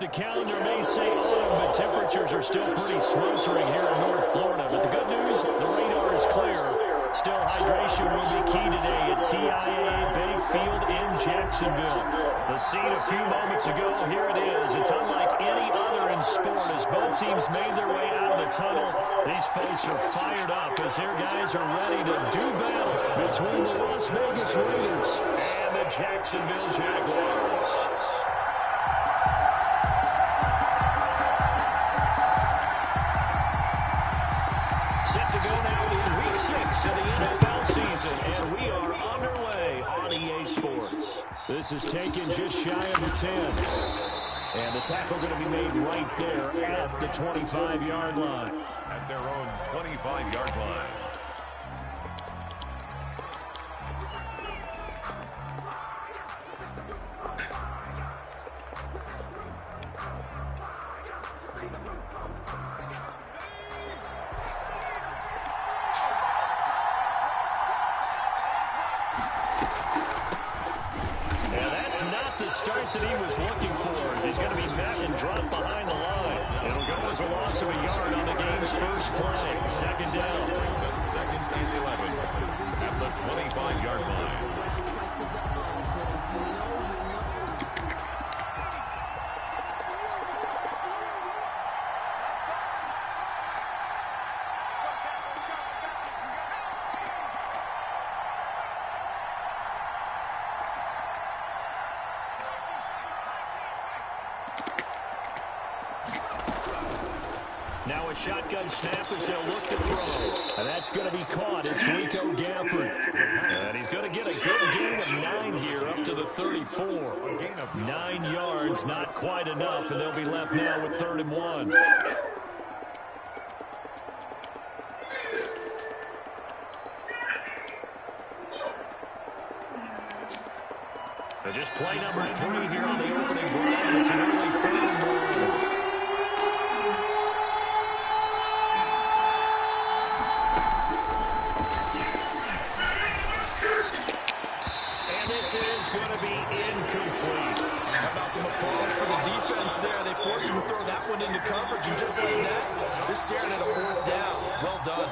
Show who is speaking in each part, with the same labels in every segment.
Speaker 1: the calendar may say autumn, but temperatures are still pretty sweltering here in North Florida. But the good news, the radar is clear. Still, hydration will be key today at TIAA Bank Field in Jacksonville. The scene a few moments ago, here it is. It's unlike any other in sport as both teams made their way out of the tunnel. These folks are fired up as their guys are ready to do battle between the Las Vegas Raiders and the Jacksonville Jaguars. Set to go now in Week 6 of the NFL season, and we are underway on EA Sports. This is taken just shy of the 10. And the tackle going to be made right there at the 25-yard line.
Speaker 2: At their own 25-yard line.
Speaker 1: Start that he was looking for as he's going to be met and dropped behind the line. It'll go as a loss of a yard on the game's first play. Second down.
Speaker 2: Second and 11 at the 25-yard line.
Speaker 1: Now a shotgun snap as they'll look to throw. And that's going to be caught. It's Rico Gafford. And he's going to get a good gain of 9 here up to the 34. 9 yards, not quite enough, and they'll be left now with 3rd and 1. And just play number 3 here on the opening drive. It's an early 3rd and 1. Is going to be incomplete.
Speaker 3: How about some applause for the defense there? They forced him to throw that one into coverage, and just like that, they're staring at a 4th down. Well done.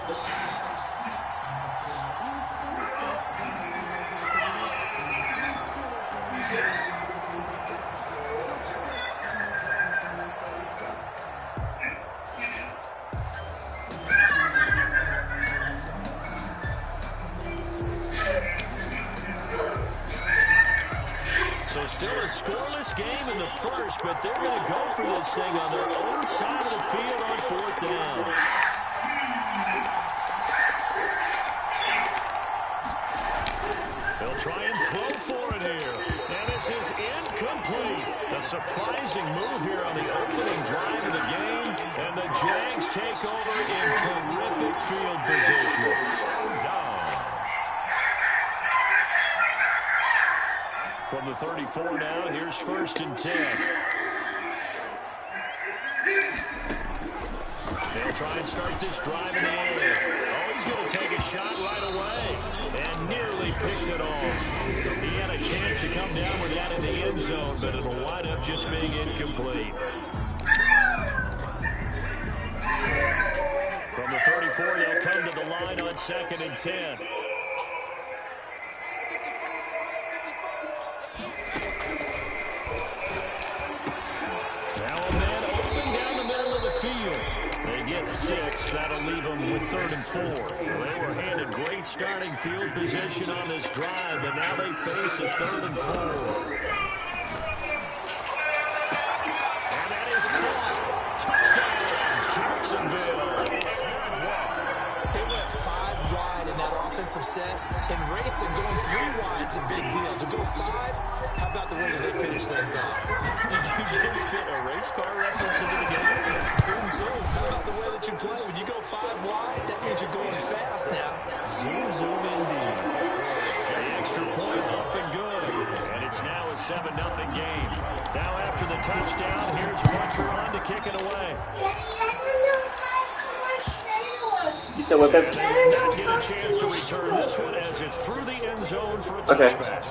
Speaker 1: So still a scoreless game in the first, but they're going to go for this thing on their own side of the field on 4th down. They'll try and throw for it here. And this is incomplete. A surprising move here on the opening drive of the game. And the Jags take over in terrific field position. From the 34 now, here's 1st and 10. They'll try and start this drive in the air. Oh, he's going to take a shot right away. And nearly picked it off. He had a chance to come down with that in the end zone, but it'll wind up just being incomplete. From the 34, they'll come to the line on 2nd and 10. They get 6. That'll leave them with 3rd and 4. They were handed great starting field position on this drive, but now they face a 3rd and 4. And that is caught. Touchdown, Jacksonville.
Speaker 3: They went 5 wide in that offensive set, and racing going 3 wide's a big deal. To go 5, how about the way that they finish things off?
Speaker 1: Did you just fit a race car reference into the game?
Speaker 3: Zoom, zoom. How about the way that you play? When you go 5 wide, that means you're going fast now.
Speaker 1: Zoom, zoom indeed. The extra point up and good. And it's now a 7-0 game. Now after the touchdown, here's Bunker on to kick it away.
Speaker 4: You said what, Bev?
Speaker 1: Not get a chance to return this one as it's through the end zone for a touchback.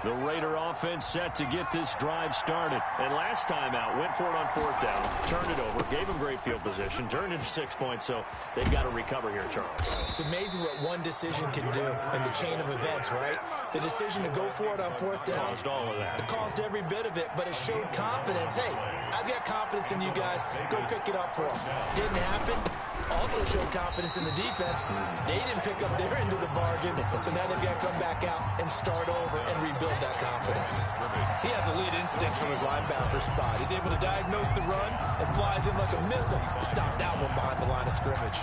Speaker 1: The Raider offense set to get this drive started. And last time out, went for it on 4th down, turned it over, gave them great field position, turned into 6 points, so they've got to recover here, Charles.
Speaker 3: It's amazing what one decision can do in the chain of events, right? The decision to go for it on 4th down.
Speaker 1: Caused all of that.
Speaker 3: It caused every bit of it, but it showed confidence. Hey, I've got confidence in you guys. Go pick it up for them. Didn't happen. Also showed confidence in the defense. They didn't pick up their end of the bargain, so now they've got to come back out and start over and rebuild that confidence. He has elite instincts from his linebacker spot. He's able to diagnose the run and flies in like a missile to stop that one behind the line of scrimmage.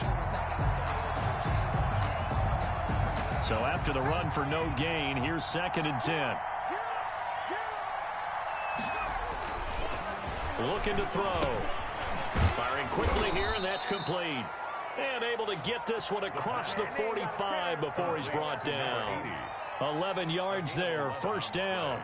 Speaker 1: So after the run for no gain, here's 2nd and 10. Looking to throw. Firing quickly here, and that's complete. And able to get this one across the 45 before he's brought down. 11 yards there, 1st down.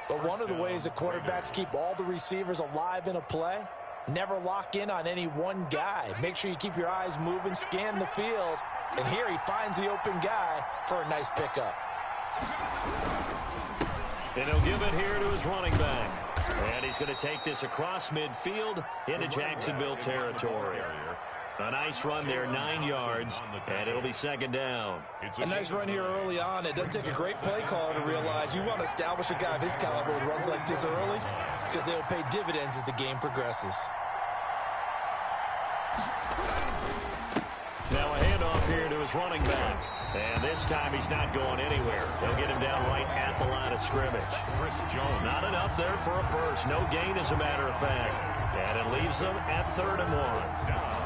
Speaker 3: But one of the ways that quarterbacks keep all the receivers alive in a play, never lock in on any one guy. Make sure you keep your eyes moving, scan the field. And here he finds the open guy for a nice pickup.
Speaker 1: And he'll give it here to his running back. And he's going to take this across midfield into Jacksonville territory. A nice run there, 9 yards, and it'll be 2nd down.
Speaker 3: A nice run here early on. It doesn't take a great play caller to realize you want to establish a guy of his caliber with runs like this early because they'll pay dividends as the game progresses.
Speaker 1: Now a handoff here to his running back. And this time he's not going anywhere. They'll get him down right at the line of scrimmage.
Speaker 2: Chris Jones.
Speaker 1: Not enough there for a first. No gain, as a matter of fact. And it leaves them at 3rd and 1.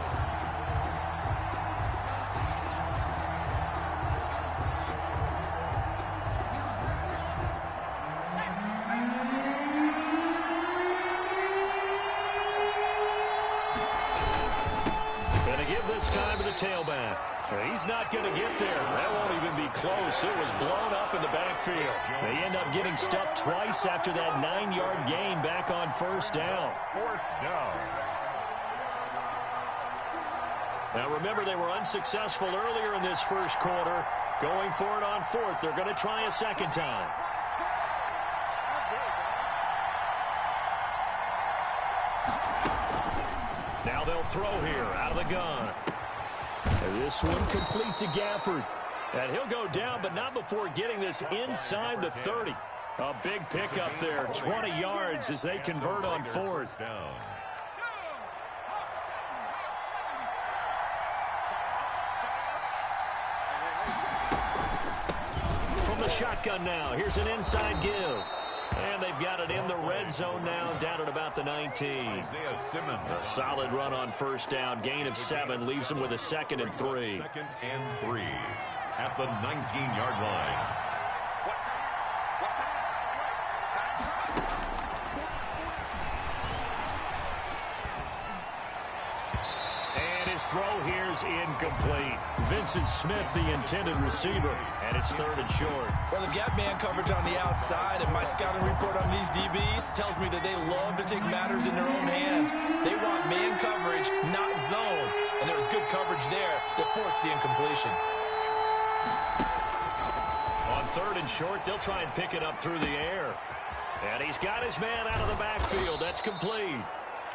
Speaker 1: Tailback. He's not going to get there. That won't even be close. It was blown up in the backfield. They end up getting stuck twice after that 9-yard gain back on 1st down.
Speaker 2: 4th down.
Speaker 1: Now remember, they were unsuccessful earlier in this 1st quarter. Going for it on 4th. They're going to try a 2nd time. Now they'll throw here out of the gun. This one complete to Gafford. And he'll go down, but not before getting this inside the 30. A big pickup there, 20 yards as they convert on 4th. From the shotgun now, here's an inside give. And they've got it in the red zone now, down at about the 19. A solid run on 1st down. Gain of 7 leaves them with a 2nd and 3.
Speaker 2: 2nd and 3 at the 19-yard line.
Speaker 1: And his throw here is incomplete. Vincent Smith, the intended receiver, and it's 3rd and short.
Speaker 3: Well, they've got man coverage on the outside, and my scouting report on these DBs tells me that they love to take matters in their own hands. They want man coverage, not zone. And there was good coverage there that forced the incompletion.
Speaker 1: On 3rd and short, they'll try and pick it up through the air. And he's got his man out of the backfield. That's complete.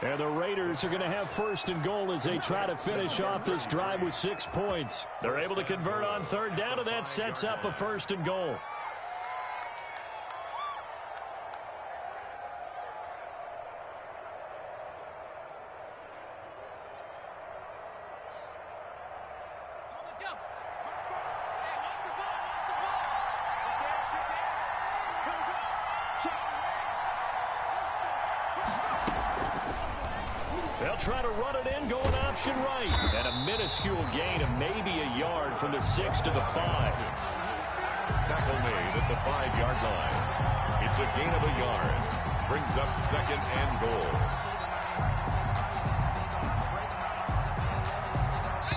Speaker 1: And the Raiders are going to have 1st and goal as they try to finish off this drive with 6 points. They're able to convert on 3rd down, and that sets up a 1st and goal. They'll try to run it in, going option right. And a minuscule gain of maybe a yard from the 6 to the 5.
Speaker 2: Tackle made at the 5-yard line. It's a gain of a yard. Brings up 2nd and goal.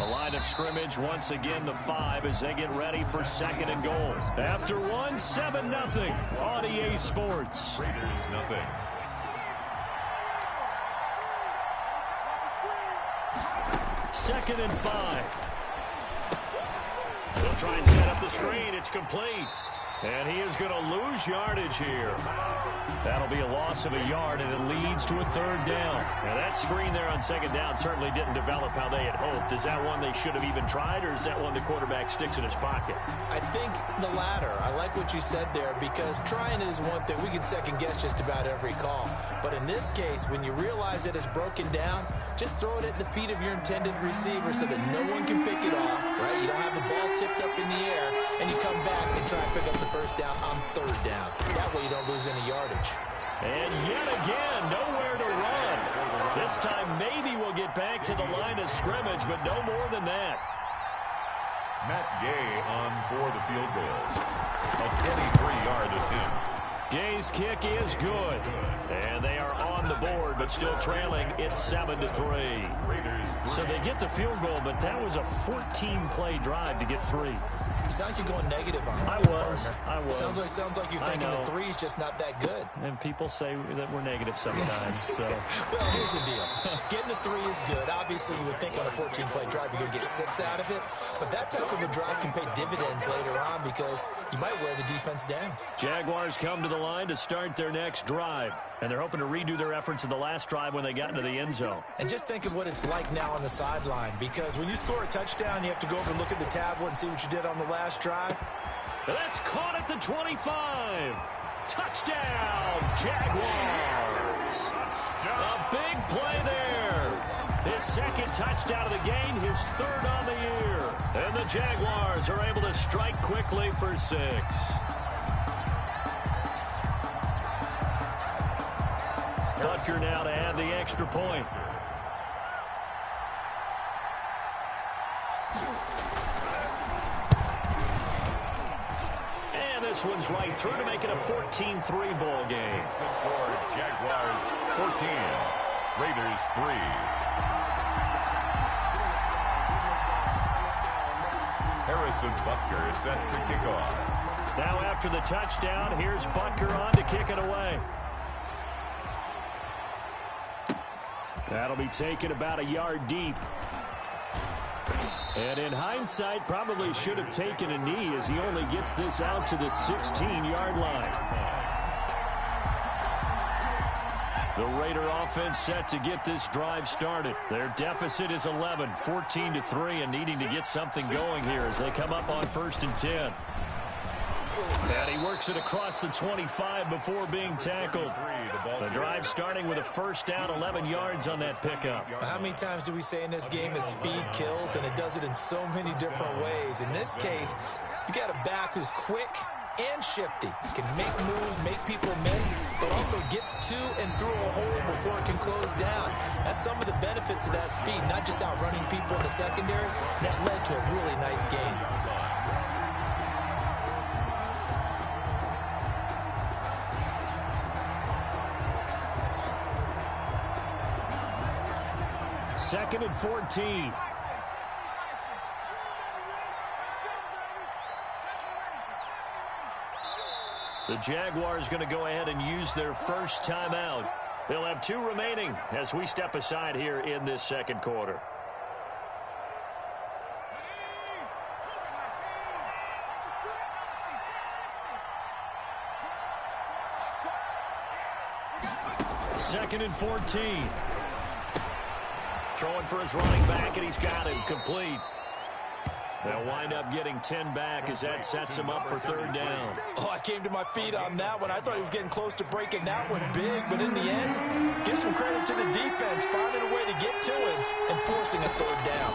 Speaker 1: A line of scrimmage once again, the 5, as they get ready for 2nd and goal. After 1, 7-0 on EA Sports.
Speaker 2: Raiders nothing.
Speaker 1: 2nd and 5. They'll try and set up the screen. It's complete. And he is going to lose yardage here. That'll be a loss of a yard, and it leads to a third down. Now, that screen there on second down certainly didn't develop how they had hoped. Is that one they should have even tried, or is that one the quarterback sticks in his pocket?
Speaker 3: I think the latter. I like what you said there, because trying is one thing. We can second-guess just about every call. But in this case, when you realize it is broken down, just throw it at the feet of your intended receiver so that no one can pick it off, right? You don't have the ball tipped up in the air, and you come back and try and pick up the first down on third down. That way you don't lose any yardage.
Speaker 1: And yet again, nowhere to run. This time maybe we'll get back to the line of scrimmage, but no more than that.
Speaker 2: Matt Gay on for the field goal. A 23-yard attempt.
Speaker 1: Gay's kick is good. And they are on the board, but still trailing. It's 7-3. So they get the field goal, but that was a 14-play drive to get 3.
Speaker 3: You sound like you're going negative on
Speaker 1: I
Speaker 3: that,
Speaker 1: was.
Speaker 3: partner.
Speaker 1: I was.
Speaker 3: Sounds like you're thinking the 3 is just not that good.
Speaker 1: And people say that we're negative sometimes. So.
Speaker 3: Well, here's the deal. Getting the 3 is good. Obviously, you would think on a 14-play drive you're going to get 6 out of it. But that type of a drive can pay dividends later on because you might wear the defense down.
Speaker 1: Jaguars come to the line to start their next drive. And they're hoping to redo their efforts in the last drive when they got into the end zone.
Speaker 3: And just think of what it's like now on the sideline, because when you score a touchdown, you have to go over and look at the tablet and see what you did on the last drive.
Speaker 1: That's caught at the 25. Touchdown, Jaguars. A big play there. His second touchdown of the game, his third on the year. And the Jaguars are able to strike quickly for 6. Butker now to add the extra point. And this one's right through to make it a 14-3 ball game.
Speaker 2: The score, Jaguars 14, Raiders 3. Harrison Butker is set to kick off.
Speaker 1: Now after the touchdown, here's Butker on to kick it away. That'll be taken about a yard deep. And in hindsight, probably should have taken a knee as he only gets this out to the 16-yard line. The Raider offense set to get this drive started. Their deficit is 11, 14-3, and needing to get something going here as they come up on 1st and 10. And he works it across the 25 before being tackled. The drive starting with a first down, 11 yards on that pickup.
Speaker 3: How many times do we say in this game is speed kills, and it does it in so many different ways. In this case, you got a back who's quick and shifty. Can make moves, make people miss, but also gets to and through a hole before it can close down. That's some of the benefits of that speed, not just outrunning people in the secondary. That led to a really nice game.
Speaker 1: Second and 14. The Jaguars going to go ahead and use their first timeout. They'll have 2 remaining as we step aside here in this second quarter. Second and 14. Throwing for his running back, and he's got him complete. They'll wind up getting 10 back as that sets him up for third down.
Speaker 3: Oh, I came to my feet on that one. I thought he was getting close to breaking that one big, but in the end, give some credit to the defense, finding a way to get to him and forcing a third down.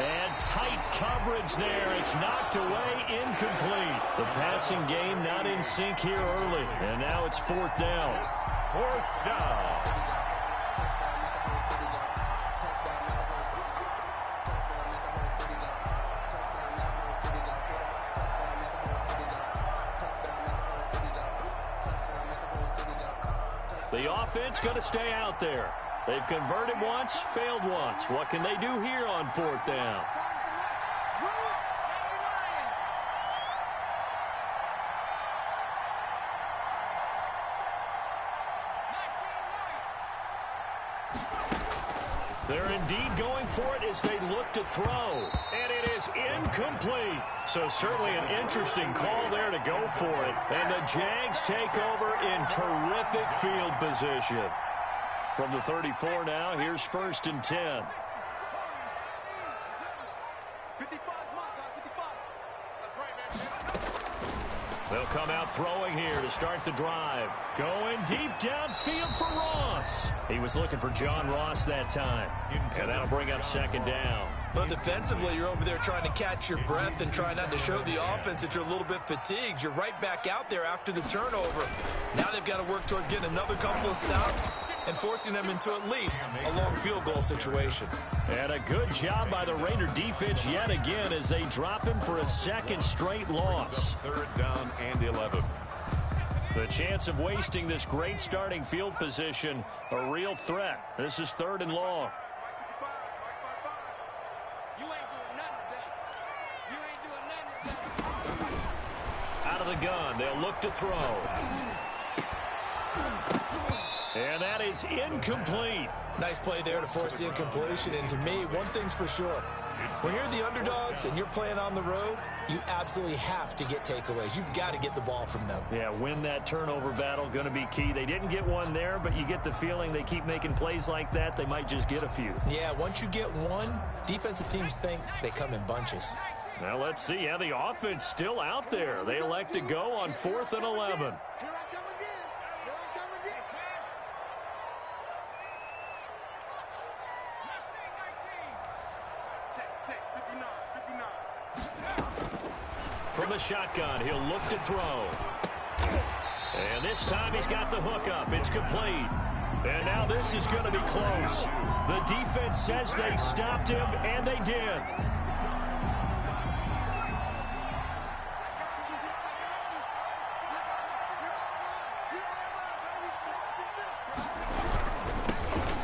Speaker 1: And tight coverage there. It's knocked away, incomplete. The passing game not in sync here early, and now it's 4th down.
Speaker 2: 4th down.
Speaker 1: The offense going to stay out there. They've converted once, failed once. What can they do here on 4th down? They're indeed going for it as they look to throw. And it is incomplete. So certainly an interesting call there to go for it. And the Jags take over in terrific field position. From the 34 now, here's 1st and 10.
Speaker 5: 55, that's right, man.
Speaker 1: They'll come out throwing here to start the drive. Going deep downfield for Ross. He was looking for John Ross that time. And that'll bring up 2nd down.
Speaker 3: Well, defensively, you're over there trying to catch your breath and try not to show the offense that you're a little bit fatigued. You're right back out there after the turnover. Now they've got to work towards getting another couple of stops and forcing them into at least a long field goal situation.
Speaker 1: And a good job by the Raider defense yet again as they drop him for a 2nd straight loss.
Speaker 2: 3rd down and 11.
Speaker 1: The chance of wasting this great starting field position, a real threat. This is 3rd and long. Out of the gun, they'll look to throw. And that is incomplete.
Speaker 3: Nice play there to force the incompletion. And to me, one thing's for sure. When you're the underdogs and you're playing on the road, you absolutely have to get takeaways. You've got to get the ball from them.
Speaker 1: Yeah, win that turnover battle, going to be key. They didn't get one there, but you get the feeling they keep making plays like that, they might just get a few.
Speaker 3: Yeah, once you get one, defensive teams think they come in bunches.
Speaker 1: Now let's see. Yeah, the offense still out there. They elect to go on 4th and 11. From the shotgun, he'll look to throw. And this time he's got the hook up. It's complete. And now this is going to be close. The defense says they stopped him, and they did.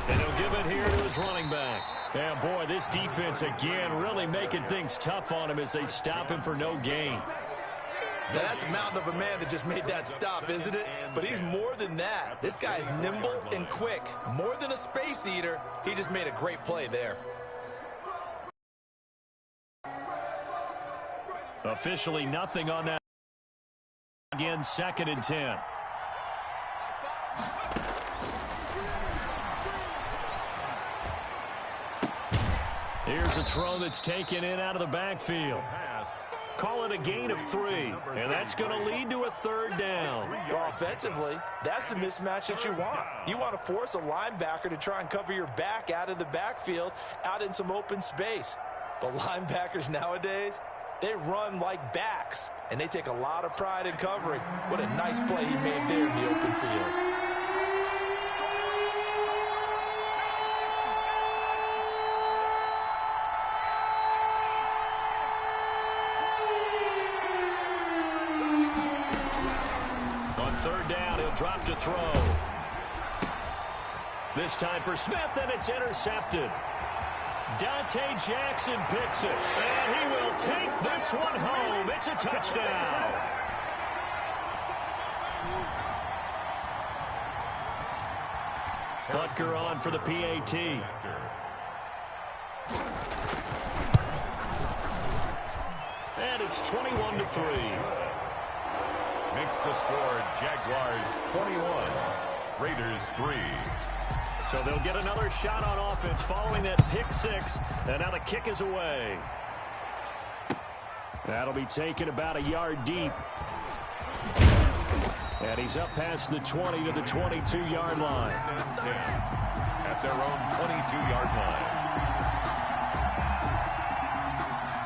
Speaker 1: And he'll give it here to his running back. Yeah, boy, this defense again really making things tough on him as they stop him for no gain.
Speaker 3: Now, that's a mountain of a man that just made that stop, isn't it? But he's more than that. This guy's nimble and quick. More than a space eater, he just made a great play there.
Speaker 1: Officially nothing on that. Again, 2nd and 10. Here's a throw that's taken in out of the backfield. Call it a gain of 3, and that's going to lead to a 3rd down.
Speaker 3: Well, offensively, that's the mismatch that you want. You want to force a linebacker to try and cover your back out of the backfield, out in some open space. The linebackers nowadays, they run like backs, and they take a lot of pride in covering. What a nice play he made there in the open field.
Speaker 1: Drop to throw. This time for Smith, and it's intercepted. Dante Jackson picks it, and he will take this one home. It's a touchdown. Butker on for the PAT. And it's 21-3.
Speaker 2: Makes the score Jaguars 21, Raiders 3.
Speaker 1: So they'll get another shot on offense following that pick 6, and now the kick is away. That'll be taken about a yard deep. And he's up past the 20 to the 22-yard line.
Speaker 2: At their own 22-yard line.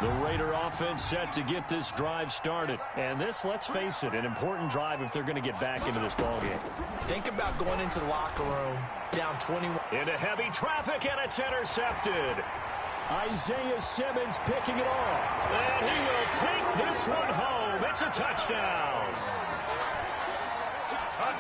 Speaker 1: The Raider offense set to get this drive started. And this, let's face it, an important drive if they're going to get back into this ballgame.
Speaker 3: Think about going into the locker room down 21.
Speaker 1: Into heavy traffic, and it's intercepted. Isaiah Simmons picking it off. And he will take this one home. It's a touchdown.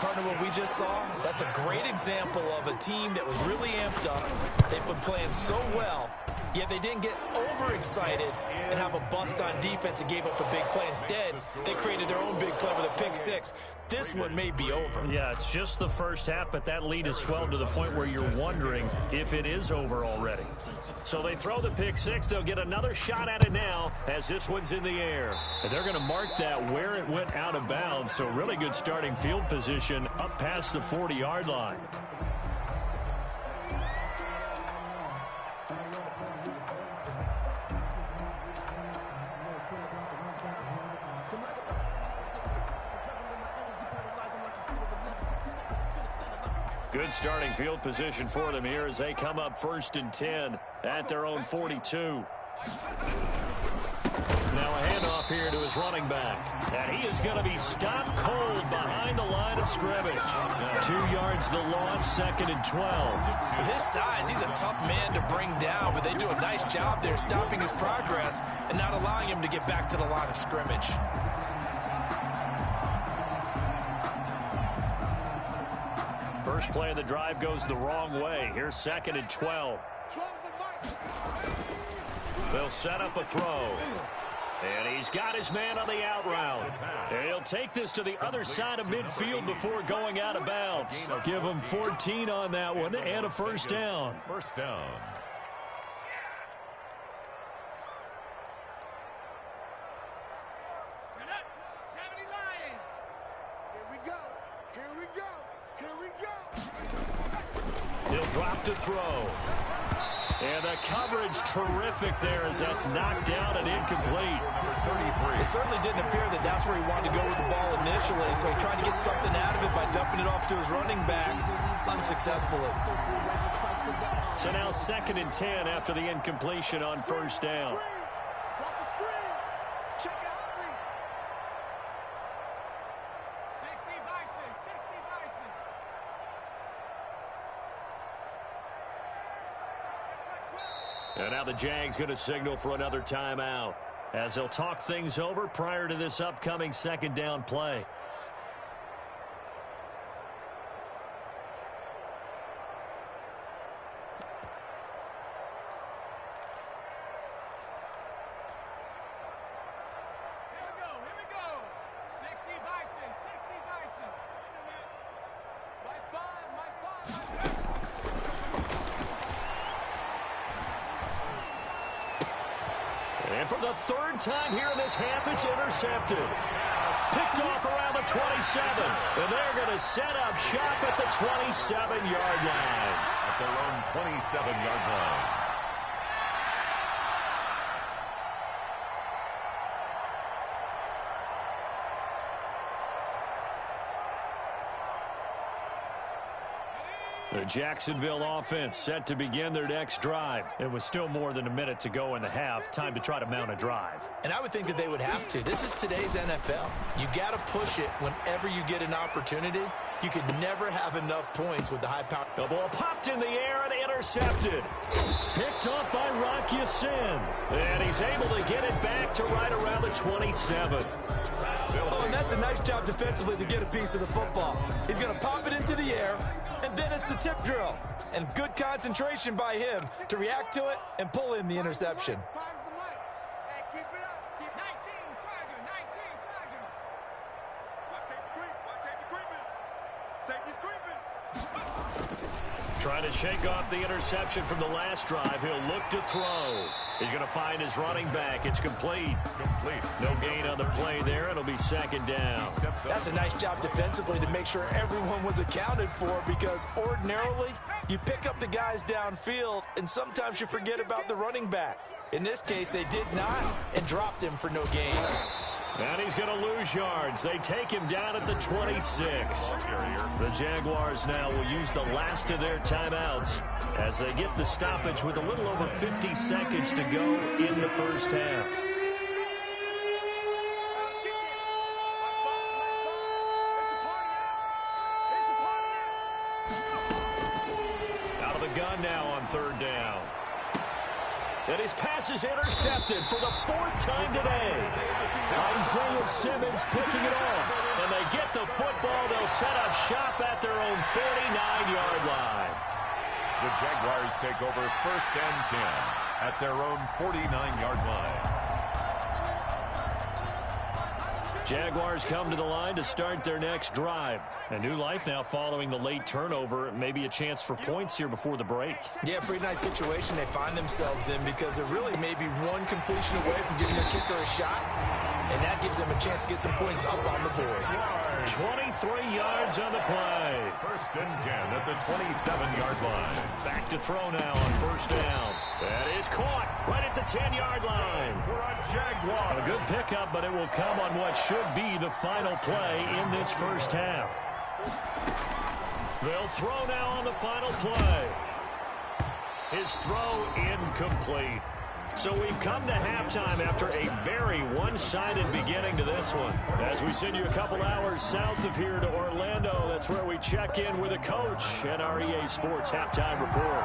Speaker 3: Partner, what we just saw, that's a great example of a team that was really amped up. They've been playing so well, Yeah, they didn't get overexcited and have a bust on defense and gave up a big play. Instead, they created their own big play with a pick six. This one may be over.
Speaker 1: Yeah, it's just the first half, but that lead has swelled to the point where you're wondering if it is over already. So they throw the pick six. They'll get another shot at it now as this one's in the air. And they're going to mark that where it went out of bounds. So really good starting field position up past the 40-yard line. Good starting field position for them here as they come up 1st and 10 at their own 42. Now a handoff here to his running back. And he is going to be stopped cold behind the line of scrimmage. 2 yards the loss, 2nd and 12.
Speaker 3: With his size, he's a tough man to bring down, but they do a nice job there stopping his progress and not allowing him to get back to the line of scrimmage.
Speaker 1: First play of the drive goes the wrong way. Here's 2nd and 12. They'll set up a throw. And he's got his man on the out route. And he'll take this to the other side of midfield before going out of bounds. Give him 14 on that one and a first down.
Speaker 2: First down.
Speaker 1: He'll drop to throw. And the coverage terrific there as that's knocked down and incomplete.
Speaker 3: It certainly didn't appear that that's where he wanted to go with the ball initially, so he tried to get something out of it by dumping it off to his running back unsuccessfully.
Speaker 1: So now 2nd and 10 after the incompletion on first down.
Speaker 5: Watch the screen. Check out me. 60 Bison, 60 Bison.
Speaker 1: And now the Jags going to signal for another timeout as they'll talk things over prior to this upcoming 2nd down play.
Speaker 5: Here we go. 60 Bison, 60 Bison. My five.
Speaker 1: And for the 3rd time here in this half, it's intercepted. Picked off around the 27. And they're going to set up shop at the 27-yard line.
Speaker 2: At their own 27-yard line.
Speaker 1: The Jacksonville offense set to begin their next drive. It was still more than a minute to go in the half. Time to try to mount a drive.
Speaker 3: And I would think that they would have to. This is today's NFL. You got to push it whenever you get an opportunity. You could never have enough points with the high power.
Speaker 1: The ball popped in the air and intercepted. Picked up by Rock Ya-Sin. And he's able to get it back to right around the 27.
Speaker 3: Oh, and that's a nice job defensively to get a piece of the football. He's going to pop it into the air, and then it's the tip drill. And good concentration by him to react to it and pull in the interception.
Speaker 5: Time's the mic. Hey, keep it up. Keep 19 Tiger, 19 Tiger. Watch safety creep. Watch safety creeping. Safety's creeping.
Speaker 1: Trying to shake off the interception from the last drive. He'll look to throw. He's going to find his running back. It's complete. No gain on the play there. It'll be 2nd down.
Speaker 3: That's a nice job defensively to make sure everyone was accounted for, because ordinarily you pick up the guys downfield and sometimes you forget about the running back. In this case, they did not and dropped him for no gain.
Speaker 1: And he's going to lose yards. They take him down at the 26. The Jaguars now will use the last of their timeouts as they get the stoppage with a little over 50 seconds to go in the first half. Out of the gun now on 3rd down. And his pass is intercepted for the 4th time today. Isaiah Simmons picking it off. And they get the football. They'll set up shop at their own 49-yard line.
Speaker 2: The Jaguars take over 1st and 10 at their own 49-yard line.
Speaker 1: Jaguars come to the line to start their next drive. A new life now following the late turnover. Maybe a chance for points here before the break.
Speaker 3: Yeah, pretty nice situation they find themselves in because they're really maybe one completion away from giving their kicker a shot, and that gives them a chance to get some points up on the board.
Speaker 1: 23 yards on the play.
Speaker 2: First and 10 at the 27-yard line.
Speaker 1: Back to throw now on first down. That is caught right at the 10-yard line.
Speaker 2: For a Jaguar.
Speaker 1: A good pickup, but it will come on what should be the final play in this first half. They'll throw now on the final play. His throw incomplete. So we've come to halftime after a very one-sided beginning to this one. As we send you a couple hours south of here to Orlando, that's where we check in with a coach at our EA Sports Halftime Report.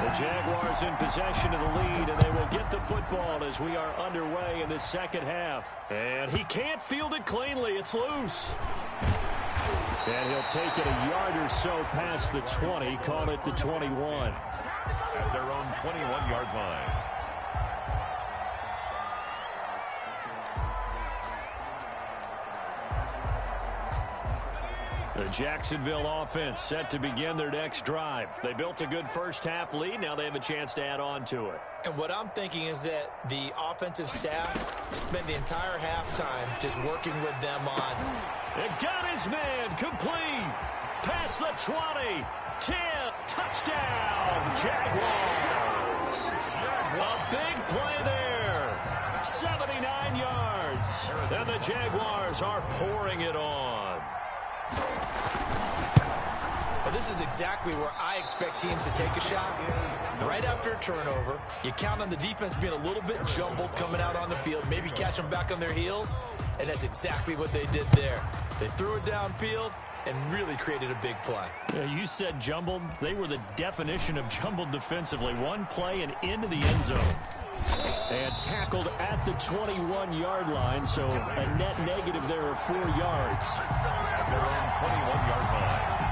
Speaker 1: The Jaguars in possession of the lead, and they will get the football as we are underway in the second half. And he can't field it cleanly. It's loose. And he'll take it a yard or so past the 20, call it the 21.
Speaker 2: At their own 21-yard line.
Speaker 1: The Jacksonville offense set to begin their next drive. They built a good first-half lead. Now they have a chance to add on to it.
Speaker 3: And what I'm thinking is that the offensive staff spent the entire halftime just working with them on.
Speaker 1: It got his man complete. Past the 20. 10. Touchdown. Jaguars. A big play there. 79 yards. And the Jaguars are pouring it on.
Speaker 3: Well, this is exactly where I expect teams to take a shot. Right after a turnover, you count on the defense being a little bit jumbled coming out on the field, maybe catch them back on their heels, and that's exactly what they did there. They threw it downfield and really created a big play.
Speaker 1: Yeah, you said jumbled. They were the definition of jumbled defensively. One play and into the end zone. And tackled at the 21-yard line, so a net negative there of 4 yards.
Speaker 2: At their own 21-yard line.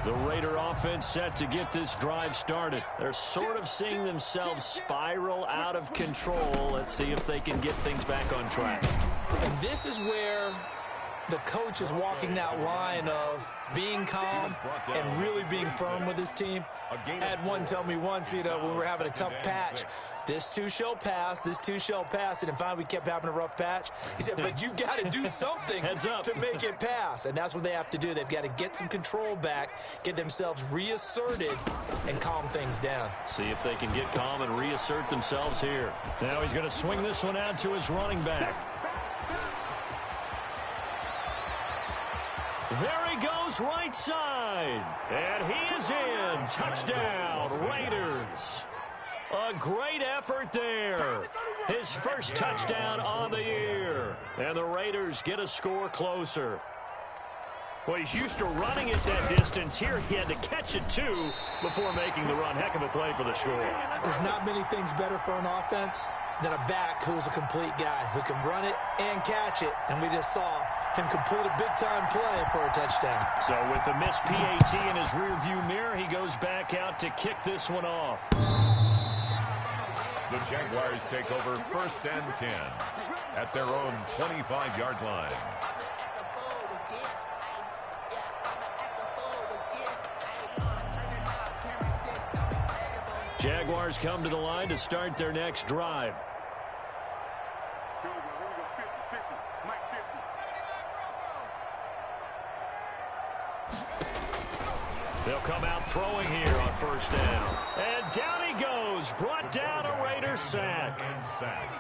Speaker 1: The Raider offense set to get this drive started. They're sort of seeing themselves spiral out of control. Let's see if they can get things back on track.
Speaker 3: And this is where the coach is walking that line of being calm and really being firm with his team. I had one tell me once, when we were having a tough patch, this too shall pass, this too shall pass, and finally we kept having a rough patch. He said, but you've got to do something to make it pass, and that's what they have to do. They've got to get some control back, get themselves reasserted, and calm things down.
Speaker 1: See if they can get calm and reassert themselves here. Now he's going to swing this one out to his running back. There he goes right side. And he is in. Touchdown, Raiders. A great effort there. His first touchdown on the year. And the Raiders get a score closer. Well, he's used to running it that distance. Here he had to catch it, too, before making the run. Heck of a play for the score.
Speaker 3: There's not many things better for an offense than a back who's a complete guy who can run it and catch it. And we just saw him complete a big-time play for a touchdown.
Speaker 1: So with the missed PAT in his rearview mirror, he goes back out to kick this one off.
Speaker 2: The Jaguars take over first and 10 at their own 25-yard line.
Speaker 1: Jaguars come to the line to start their next drive. They'll come out throwing here on first down. And down he goes. Brought down a Raiders sack.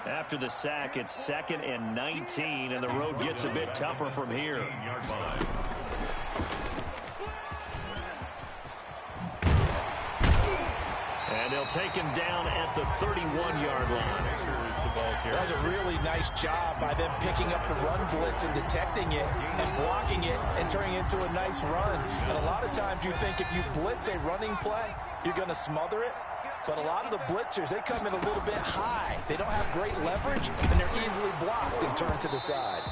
Speaker 1: After the sack, it's 2nd and 19, and the road gets a bit tougher from here. And they'll take him down at the 31-yard line.
Speaker 3: That was a really nice job by them picking up the run blitz and detecting it and blocking it and turning it into a nice run. And a lot of times you think if you blitz a running play, you're going to smother it. But a lot of the blitzers, they come in a little bit high. They don't have great leverage, and they're easily blocked and turned to the side.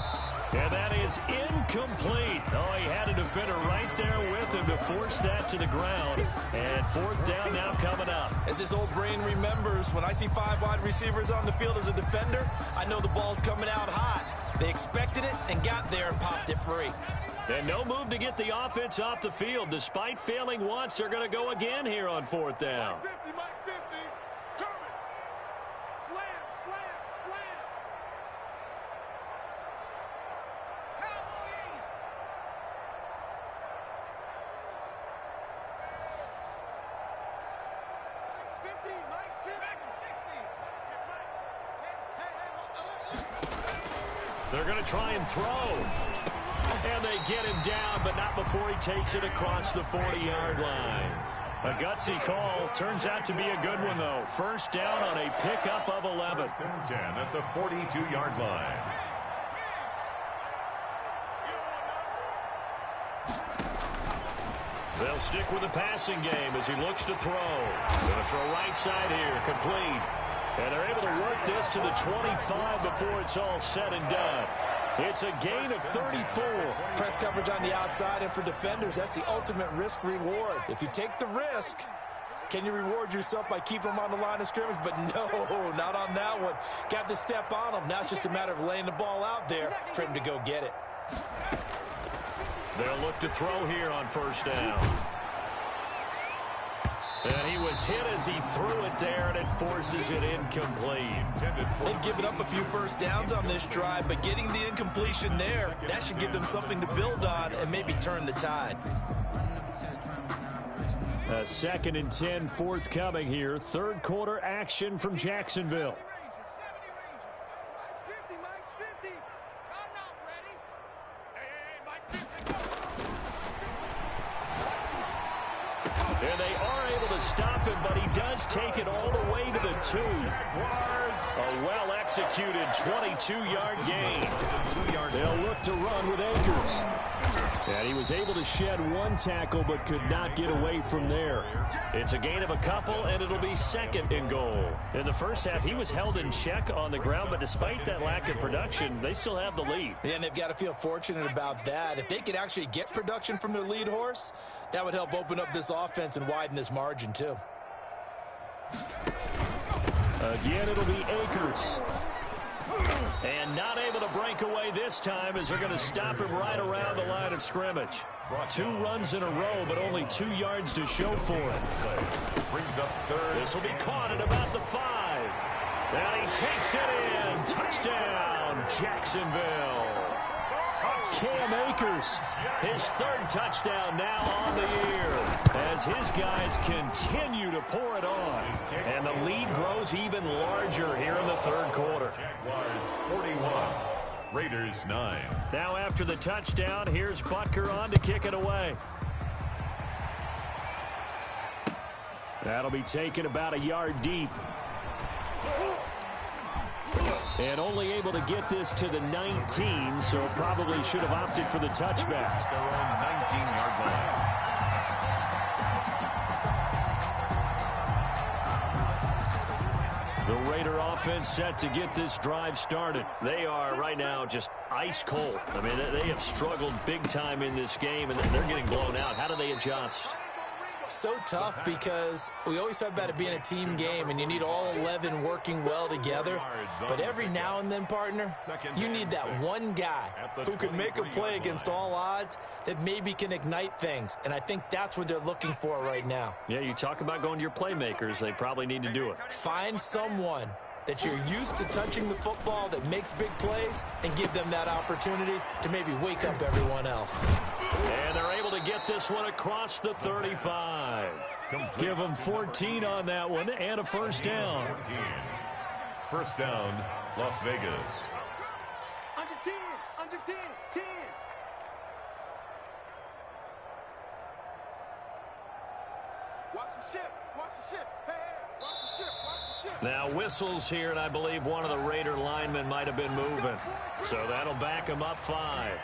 Speaker 1: And that is incomplete. Oh, he had a defender right there with him to force that to the ground. And fourth down now coming up.
Speaker 3: As his old brain remembers, when I see 5 wide receivers on the field as a defender, I know the ball's coming out hot. They expected it and got there and popped it free.
Speaker 1: And no move to get the offense off the field. Despite failing once, they're going to go again here on fourth down.
Speaker 5: Mike 50, Mike 50. Kermit. Slam, slam, slam. Cowboys. Mike's 50, Mike's 50. Back in 60.
Speaker 1: They're going to try and throw. And they get him down, but not before he takes it across the 40-yard line. A gutsy call. Turns out to be a good one, though. First down on a pickup of 11.
Speaker 2: First and 10 at the 42-yard line.
Speaker 1: They'll stick with the passing game as he looks to throw. Going to throw right side here, complete. And they're able to work this to the 25 before it's all said and done. It's a gain of 34.
Speaker 3: Press coverage on the outside, and for defenders, that's the ultimate risk-reward. If you take the risk, can you reward yourself by keeping them on the line of scrimmage? But no, not on that one. Got the step on them. Now it's just a matter of laying the ball out there for him to go get it.
Speaker 1: They'll look to throw here on first down. And he was hit as he threw it there, and it forces it incomplete.
Speaker 3: They've given up a few first downs on this drive, but getting the incompletion there, that should give them something to build on and maybe turn the tide.
Speaker 1: A 2nd and 10 forthcoming here. Third quarter action from Jacksonville.
Speaker 5: Mike's 50, Mike's 50. I'm not ready. Hey, Mike 50.
Speaker 1: And they are able to stop him, but he does take it all the way to the 2. A well-executed 22-yard gain. They'll look to run with Akers. And he was able to shed one tackle, but could not get away from there. It's a gain of a couple, and it'll be 2nd and goal. In the first half, he was held in check on the ground, but despite that lack of production, they still have the lead.
Speaker 3: Yeah, and they've got to feel fortunate about that. If they could actually get production from their lead horse, that would help open up this offense and widen this margin, too.
Speaker 1: Again, it'll be Akers. And not able to break away this time as they're going to stop him right around the line of scrimmage. 2 runs in a row, but only 2 yards to show for it.
Speaker 2: Brings up third.
Speaker 1: This will be caught at about the 5. And he takes it in. Touchdown, Jacksonville. Cam Akers, his 3rd touchdown now on the year as his guys continue to pour it on. And the lead grows even larger here in the 3rd quarter.
Speaker 2: Jaguars 41, Raiders 9.
Speaker 1: Now after the touchdown, here's Butker on to kick it away. That'll be taken about a yard deep. And only able to get this to the 19, so probably should have opted for the touchback.
Speaker 2: Their own 19-yard line.
Speaker 1: The Raider offense set to get this drive started. They are right now just ice cold. I mean, they have struggled big time in this game, and they're getting blown out. How do they adjust?
Speaker 3: So tough because we always talk about it being a team game and you need all 11 working well together. But every now and then, partner, you need that one guy who can make a play against all odds that maybe can ignite things. And I think that's what they're looking for right now.
Speaker 1: Yeah, you talk about going to your playmakers. They probably need to do it.
Speaker 3: Find someone that you're used to touching the football that makes big plays and give them that opportunity to maybe wake up everyone else.
Speaker 1: And they're able to get this one across the 35. Give them 14 on that one and a first down.
Speaker 2: 14. First down, Las Vegas.
Speaker 5: Under 10, under 10, 10. Watch the ship, watch the ship. Hey, hey, watch the ship, watch the ship.
Speaker 1: Now whistles here, and I believe one of the Raider linemen might have been moving. So that'll back him up 5.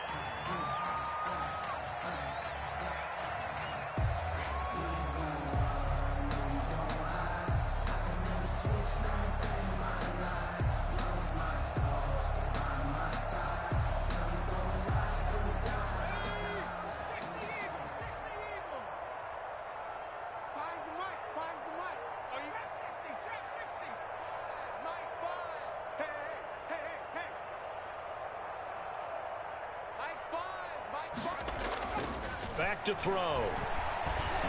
Speaker 1: Back to throw.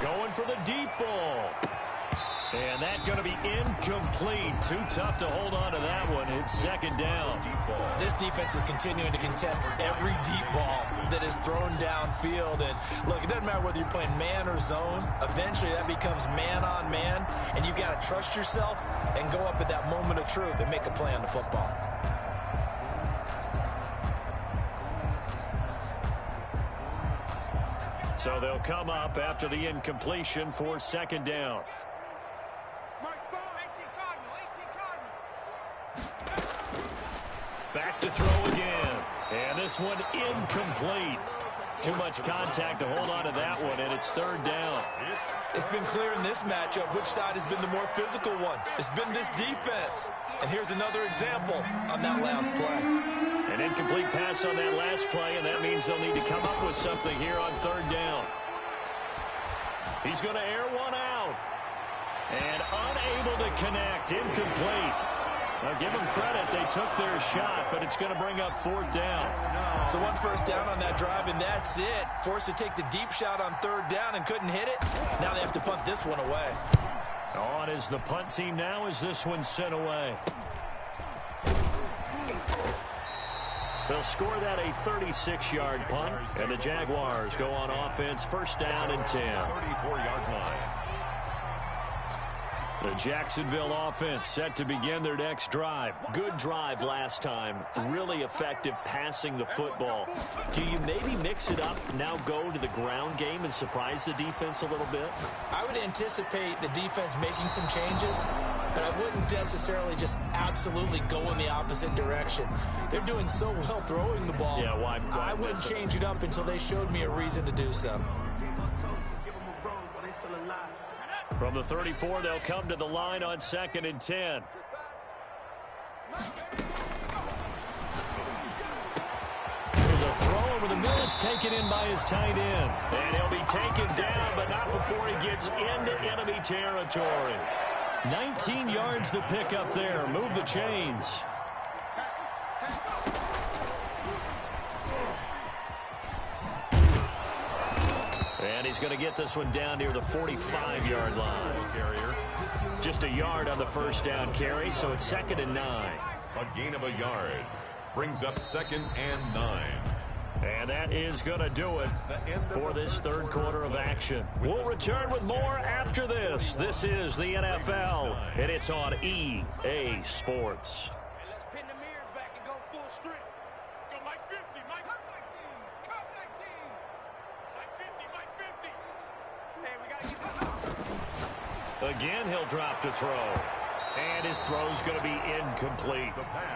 Speaker 1: Going for the deep ball. And that's going to be incomplete. Too tough to hold on to that one. It's second down.
Speaker 3: This defense is continuing to contest every deep ball that is thrown downfield. And look, it doesn't matter whether you're playing man or zone. Eventually that becomes man on man. And you've got to trust yourself and go up at that moment of truth and make a play on the football.
Speaker 1: So they'll come up after the incompletion for second down. Back to throw again. And this one incomplete. Too much contact to hold on to that one, and it's third down.
Speaker 3: It's been clear in this matchup which side has been the more physical one. It's been this defense. And here's another example on that last play.
Speaker 1: An incomplete pass on that last play, and that means they'll need to come up with something here on third down. He's going to air one out. And unable to connect. Incomplete. Now, give them credit. They took their shot, but it's going to bring up fourth down.
Speaker 3: So one first down on that drive, and that's it. Forced to take the deep shot on third down and couldn't hit it. Now they have to punt this one away.
Speaker 1: On is the punt team now as this one's sent away. They'll score that a 36-yard punt, and the Jaguars go on offense first down and 10.
Speaker 2: 34-yard line.
Speaker 1: The Jacksonville offense set to begin their next drive. Good drive last time. Really effective passing the football. Do you maybe mix it up, now go to the ground game and surprise the defense a little bit?
Speaker 3: I would anticipate the defense making some changes, but I wouldn't necessarily just absolutely go in the opposite direction. They're doing so well throwing the ball.
Speaker 1: Yeah, why
Speaker 3: I wouldn't change it up until they showed me a reason to do so.
Speaker 1: From the 34, they'll come to the line on second and 10. There's a throw over the middle. It's taken in by his tight end. And he'll be taken down, but not before he gets into enemy territory. 19 yards to pick up there. Move the chains. And he's going to get this one down near the 45-yard line. Just a yard on the first down carry, so it's second and 9.
Speaker 2: A gain of a yard. Brings up second and 9.
Speaker 1: And that is going to do it for this third quarter of action. We'll return with more after this. This is the NFL, and it's on EA Sports.
Speaker 5: Let's pin the mirrors back and go full strength. Let's go Mike 50, Mike 19, Cup 19, Mike 50. Hey, we got to get that.
Speaker 1: Again, he'll drop to throw. And his throw's going to be incomplete.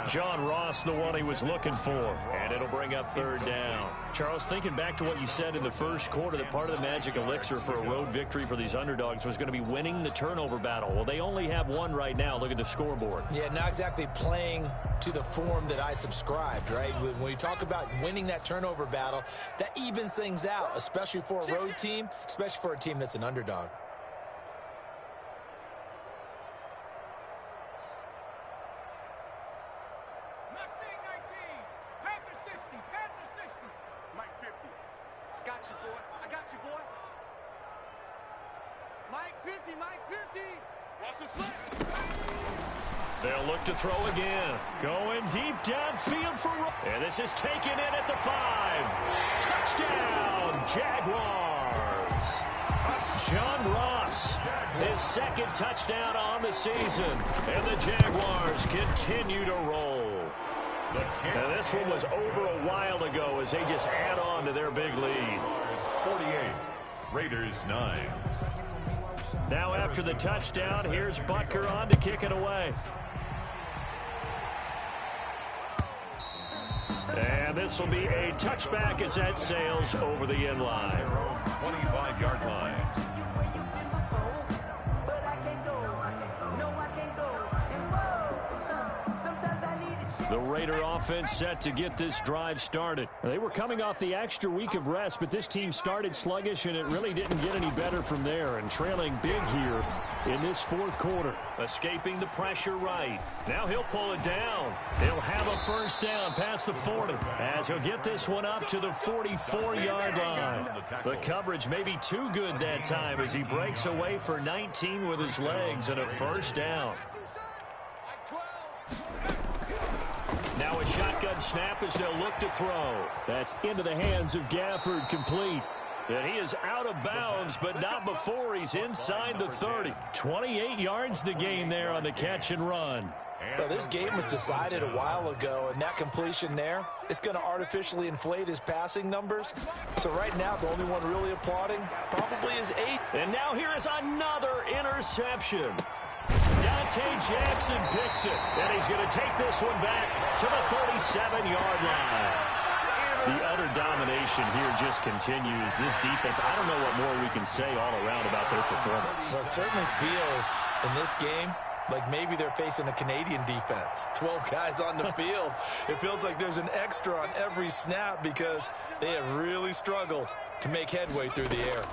Speaker 1: John Ross, the one he was looking for. And it'll bring up third down. Charles, thinking back to what you said in the first quarter, that part of the magic elixir for a road victory for these underdogs was going to be winning the turnover battle. Well, they only have one right now. Look at the scoreboard.
Speaker 3: Yeah, not exactly playing to the form that I subscribed, right? When you talk about winning that turnover battle, that evens things out, especially for a road team, especially for a team that's an underdog.
Speaker 5: Mike 50. Got you, boy. I got you, boy. Mike 50, Mike 50. Watch the slip.
Speaker 1: They'll look to throw again. Going deep downfield for... And this is taken in at the 5. Touchdown, Jaguars. John Ross, his second touchdown on the season. And the Jaguars continue to roll. And this one was over a while ago as they just add on to their big lead.
Speaker 2: 48. Raiders 9.
Speaker 1: Now after the touchdown, here's Butker on to kick it away. And this will be a touchback as that sails over the end line.
Speaker 2: 25-yard line.
Speaker 1: The Raider offense set to get this drive started. They were coming off the extra week of rest, but this team started sluggish, and it really didn't get any better from there, and trailing big here in this fourth quarter. Escaping the pressure right. Now he'll pull it down. He'll have a first down past the 40 as he'll get this one up to the 44-yard line. The coverage may be too good that time as he breaks away for 19 with his legs and a first down. Now a shotgun snap as they'll look to throw. That's into the hands of Gafford, complete. And he is out of bounds, but not before he's inside the 30. 28 yards the gain there on the catch and run.
Speaker 3: Well, this game was decided a while ago, and that completion there is going to artificially inflate his passing numbers. So right now, the only one really applauding probably is 8.
Speaker 1: And now here is another interception. Dante Jackson picks it, and he's going to take this one back to the 37-yard line. The utter domination here just continues. This defense, I don't know what more we can say all around about their performance.
Speaker 3: Well, it certainly feels in this game like maybe they're facing a Canadian defense. 12 guys on the field. It feels like there's an extra on every snap because they have really struggled to make headway through the air.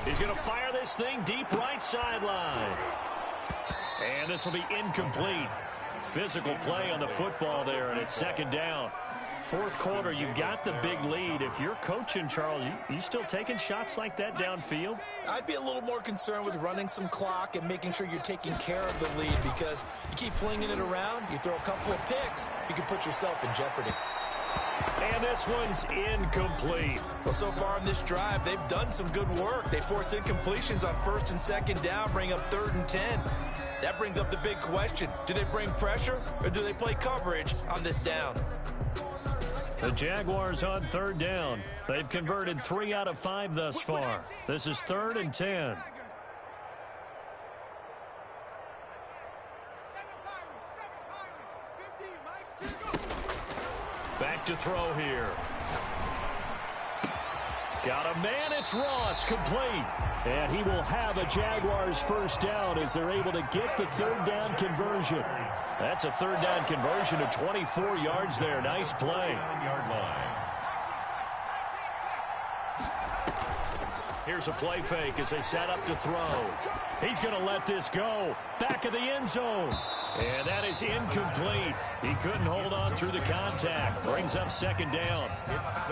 Speaker 1: He's going to fire this thing deep right sideline. And this will be incomplete. Physical play on the football there, and it's second down. Fourth quarter, you've got the big lead. If you're coaching, Charles, you still taking shots like that downfield?
Speaker 3: I'd be a little more concerned with running some clock and making sure you're taking care of the lead, because you keep flinging it around, you throw a couple of picks, you can put yourself in jeopardy.
Speaker 1: And this one's incomplete.
Speaker 3: Well, so far in this drive, they've done some good work. They force incompletions on first and second down, bring up 3rd and 10. That brings up the big question. Do they bring pressure, or do they play coverage on this down?
Speaker 1: The Jaguars on 3rd down. They've converted 3 out of 5 thus far. This is 3rd and 10. Back to throw here. Got a man, it's Ross, complete. And he will have a Jaguars first down as they're able to get the 3rd down conversion. That's a 3rd down conversion of 24 yards there. Nice play. Here's a play fake as they set up to throw. He's going to let this go. Back of the end zone. And that is incomplete. He couldn't hold on through the contact. Brings up second down.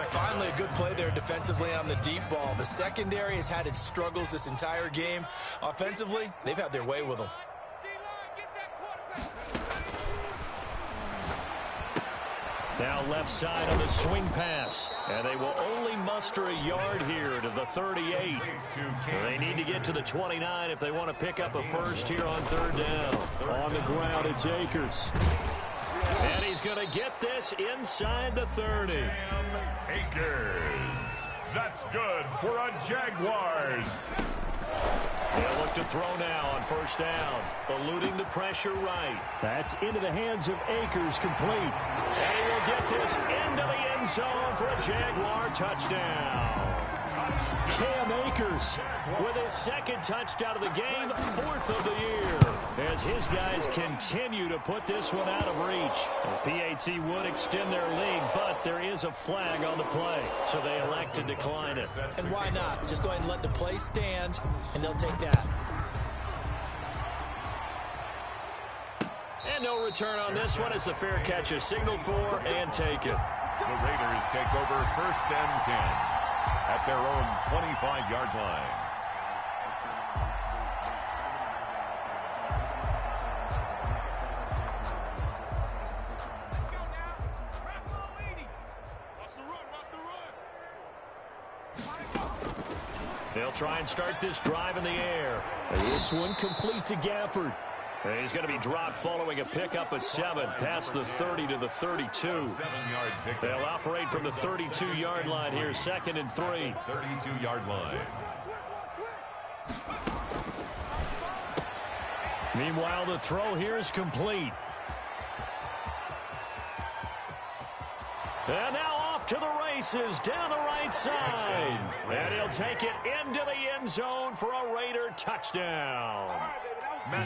Speaker 3: Finally, a good play there defensively on the deep ball. The secondary has had its struggles this entire game. Offensively, they've had their way with them.
Speaker 1: Now left side on the swing pass. And they will only muster a yard here to the 38. They need to get to the 29 if they want to pick up a first here on 3rd down. On the ground, it's Akers. And he's going to get this inside the 30.
Speaker 2: Akers. That's good for a Jaguars.
Speaker 1: They'll look to throw now on first down. Eluding the pressure right. That's into the hands of Akers, complete. And he will get this into the end zone for a Jaguar touchdown. Cam Akers with his 2nd touchdown of the game, 4th of the year. As his guys continue to put this one out of reach. The PAT would extend their lead, but there is a flag on the play, so they elect to decline it.
Speaker 3: And why not? Just go ahead and let the play stand, and they'll take that.
Speaker 1: And no return on this one as the fair catch is signaled for and taken.
Speaker 2: The Raiders take over 1st and 10 at their own 25-yard line.
Speaker 1: They'll try and start this drive in the air. This one complete to Gafford. And he's going to be dropped following a pickup of 7 past the 30 to the 32.
Speaker 2: 7-yard pickup.
Speaker 1: They'll operate from the 32-yard line here, 2nd and 3.
Speaker 2: 32-yard line.
Speaker 1: Meanwhile, the throw here is complete. And now off to the races down the right side. And he'll take it into the end zone for a Raider touchdown.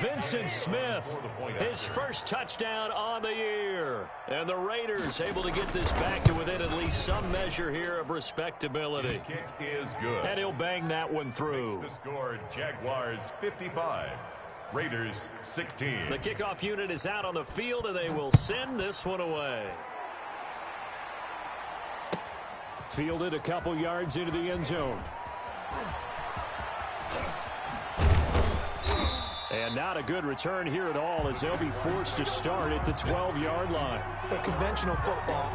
Speaker 1: Vincent Smith, his first touchdown on the year. And the Raiders able to get this back to within at least some measure here of respectability.
Speaker 2: His kick is good.
Speaker 1: And he'll bang that one through.
Speaker 2: The score, Jaguars 55, Raiders 16.
Speaker 1: The kickoff unit is out on the field, and they will send this one away. Fielded a couple yards into the end zone. And not a good return here at all, as they'll be forced to start at the 12-yard line.
Speaker 3: But conventional football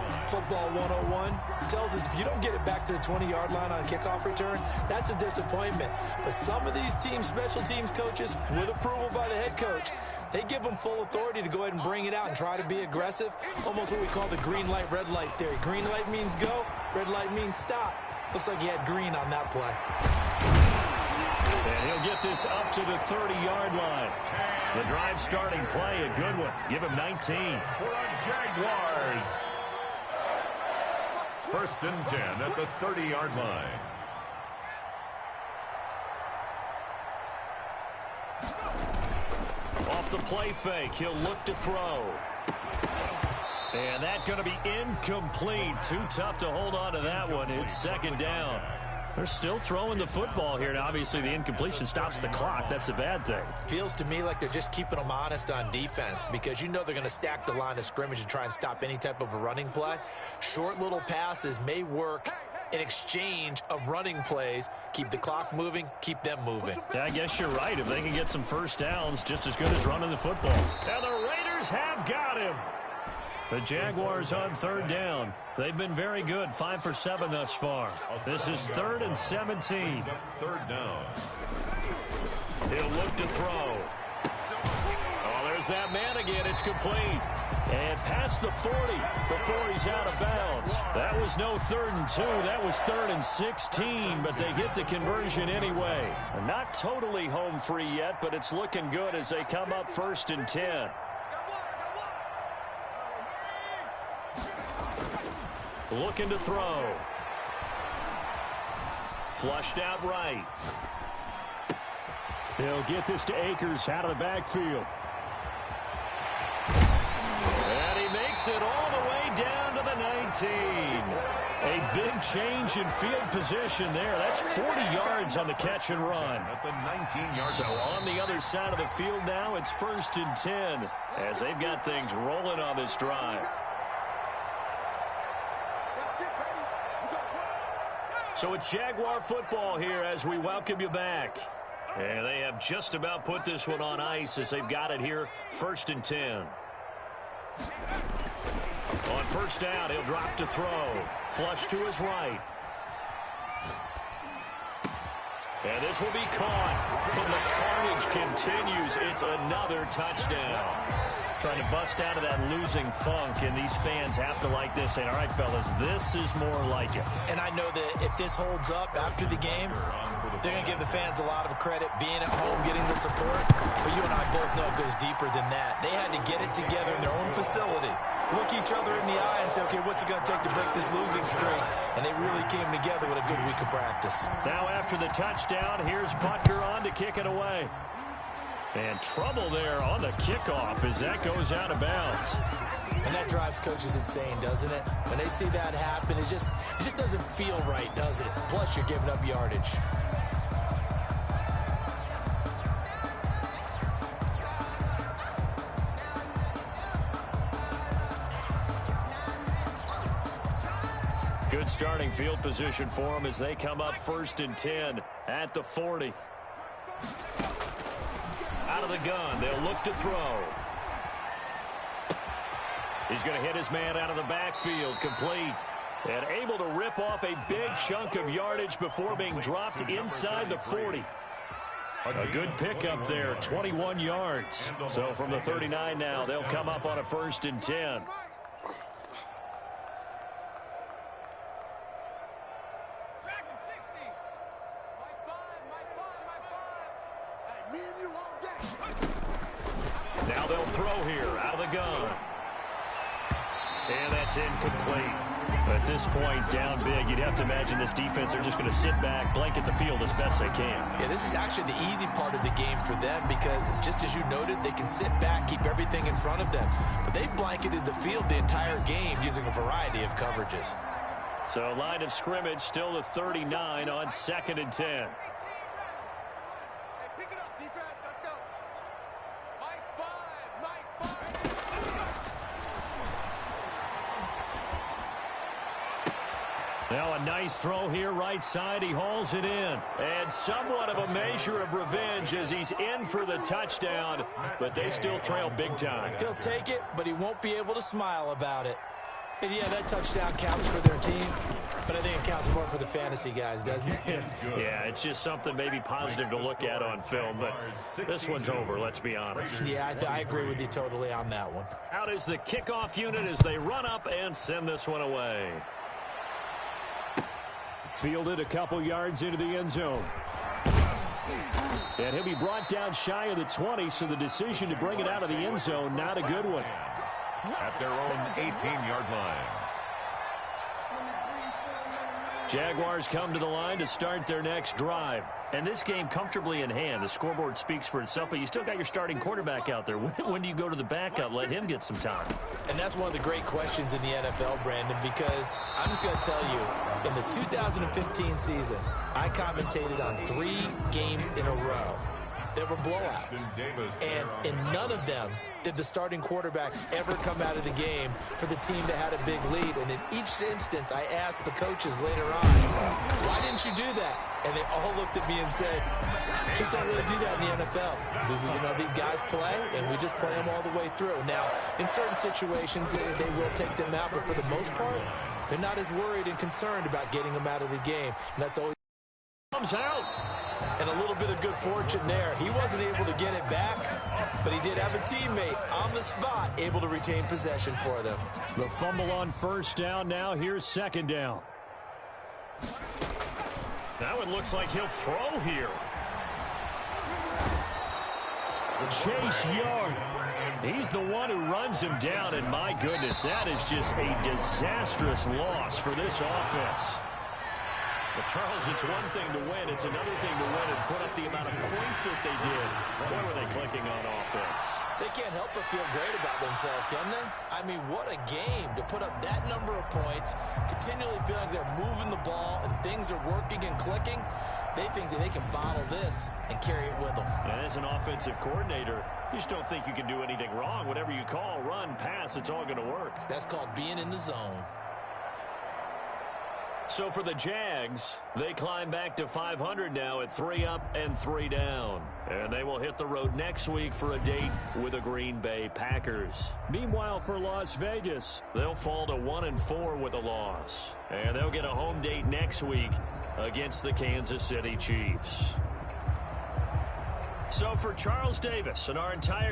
Speaker 3: 101, tells us if you don't get it back to the 20-yard line on a kickoff return, that's a disappointment. But some of these teams, special teams coaches, with approval by the head coach, they give them full authority to go ahead and bring it out and try to be aggressive. Almost what we call the green light, red light theory. Green light means go, red light means stop. Looks like he had green on that play.
Speaker 1: And he'll get this up to the 30-yard line. The drive starting play, a good one. Give him 19.
Speaker 2: For the Jaguars. 1st and 10 at the 30-yard line.
Speaker 1: Off the play fake, he'll look to throw. And that's going to be incomplete. Too tough to hold on to that one. It's 2nd down. They're still throwing the football here. Now, obviously, the incompletion stops the clock. That's a bad thing.
Speaker 3: Feels to me like they're just keeping them honest on defense, because you know they're going to stack the line of scrimmage and try and stop any type of a running play. Short little passes may work in exchange of running plays. Keep the clock moving, keep them moving.
Speaker 1: I guess you're right. If they can get some first downs, just as good as running the football. And the Raiders have got him. The Jaguars on 3rd down. They've been very good, 5 for 7 thus far. This is 3rd and 17.
Speaker 2: 3rd down.
Speaker 1: He'll look to throw. Oh, there's that man again. It's complete. And past the 40. The 40's out of bounds. That was no 3rd and 2. That was 3rd and 16, but they get the conversion anyway. Not totally home free yet, but it's looking good as they come up 1st and 10. Looking to throw. Flushed out right. He'll get this to Akers out of the backfield. And he makes it all the way down to the 19. A big change in field position there. That's 40 yards on the catch and run.
Speaker 2: At the 19-yard
Speaker 1: So on the other side of the field now, it's 1st and 10 as they've got things rolling on this drive. So it's Jaguar football here as we welcome you back. And they have just about put this one on ice as they've got it here, 1st and 10. On 1st down, he'll drop to throw. Flush to his right. And this will be caught. And the carnage continues. It's another touchdown. Trying to bust out of that losing funk, and these fans have to like this, saying, all right, fellas, this is more like it.
Speaker 3: And I know that if this holds up after the game, they're going to give the fans a lot of credit, being at home, getting the support. But you and I both know it goes deeper than that. They had to get it together in their own facility, look each other in the eye and say, okay, what's it going to take to break this losing streak? And they really came together with a good week of practice.
Speaker 1: Now after the touchdown, here's Butker on to kick it away. And trouble there on the kickoff as that goes out of bounds.
Speaker 3: And that drives coaches insane, doesn't it? When they see that happen, it just doesn't feel right, does it? Plus, you're giving up yardage.
Speaker 1: Good starting field position for them as they come up 1st and 10 at the 40. Out of the gun, they'll look to throw. He's going to hit his man out of the backfield, complete. And able to rip off a big chunk of yardage before being dropped inside the 40. A good pickup there, 21 yards. So from the 39 now, they'll come up on a 1st and 10. Now they'll throw here out of the gun. And that's incomplete. At this point, down big, you'd have to imagine this defense, they're just going to sit back, blanket the field as best they can.
Speaker 3: Yeah, this is actually the easy part of the game for them because, just as you noted, they can sit back, keep everything in front of them. But they've blanketed the field the entire game using a variety of coverages.
Speaker 1: So line of scrimmage still the 39 on 2nd and 10.
Speaker 5: Hey, pick it up, defense. Let's go. Mike 5.
Speaker 1: Now a nice throw here right side. He hauls it in. And somewhat of a measure of revenge as he's in for the touchdown. But they still trail big time.
Speaker 3: He'll take it, but he won't be able to smile about it. And yeah, that touchdown counts for their team. But I think it counts more for the fantasy guys, doesn't it?
Speaker 1: Yeah, it's just something maybe positive to look at on film. But this one's over, let's be honest.
Speaker 3: Yeah, I agree with you totally on that one.
Speaker 1: Out is the kickoff unit as they run up and send this one away. Fielded a couple yards into the end zone. And he'll be brought down shy of the 20, so the decision to bring it out of the end zone, not a good one.
Speaker 2: At their own 18-yard line.
Speaker 1: Jaguars come to the line to start their next drive. And this game comfortably in hand. The scoreboard speaks for itself, but you still got your starting quarterback out there. When do you go to the backup? Let him get some time.
Speaker 3: And that's one of the great questions in the NFL, Brandon, because I'm just going to tell you, in the 2015 season, I commentated on 3 games in a row. There were blowouts. And in none of them did the starting quarterback ever come out of the game for the team that had a big lead. And in each instance, I asked the coaches later on, why didn't you do that? And they all looked at me and said, just don't really do that in the NFL. You know, these guys play, and we just play them all the way through. Now, in certain situations, they will take them out, but for the most part, they're not as worried and concerned about getting them out of the game. And that's always
Speaker 1: comes out.
Speaker 3: And a little bit of good fortune there. He wasn't able to get it back, but he did have a teammate on the spot able to retain possession for them.
Speaker 1: The fumble on first down. Now here's second down. That one looks like he'll throw here. Chase Young. He's the one who runs him down, and my goodness, that is just a disastrous loss for this offense. But, Charles, it's one thing to win. It's another thing to win and put up the amount of points that they did. Boy, were they clicking on offense.
Speaker 3: They can't help but feel great about themselves, can they? I mean, what a game to put up that number of points, continually feeling like they're moving the ball and things are working and clicking. They think that they can bottle this and carry it with them.
Speaker 1: And as an offensive coordinator, you just don't think you can do anything wrong. Whatever you call, run, pass, it's all going to work.
Speaker 3: That's called being in the zone.
Speaker 1: So for the Jags, they climb back to 500 now at 3 up and 3 down. And they will hit the road next week for a date with the Green Bay Packers. Meanwhile, for Las Vegas, they'll fall to 1-4 with a loss. And they'll get a home date next week against the Kansas City Chiefs. So for Charles Davis and our entire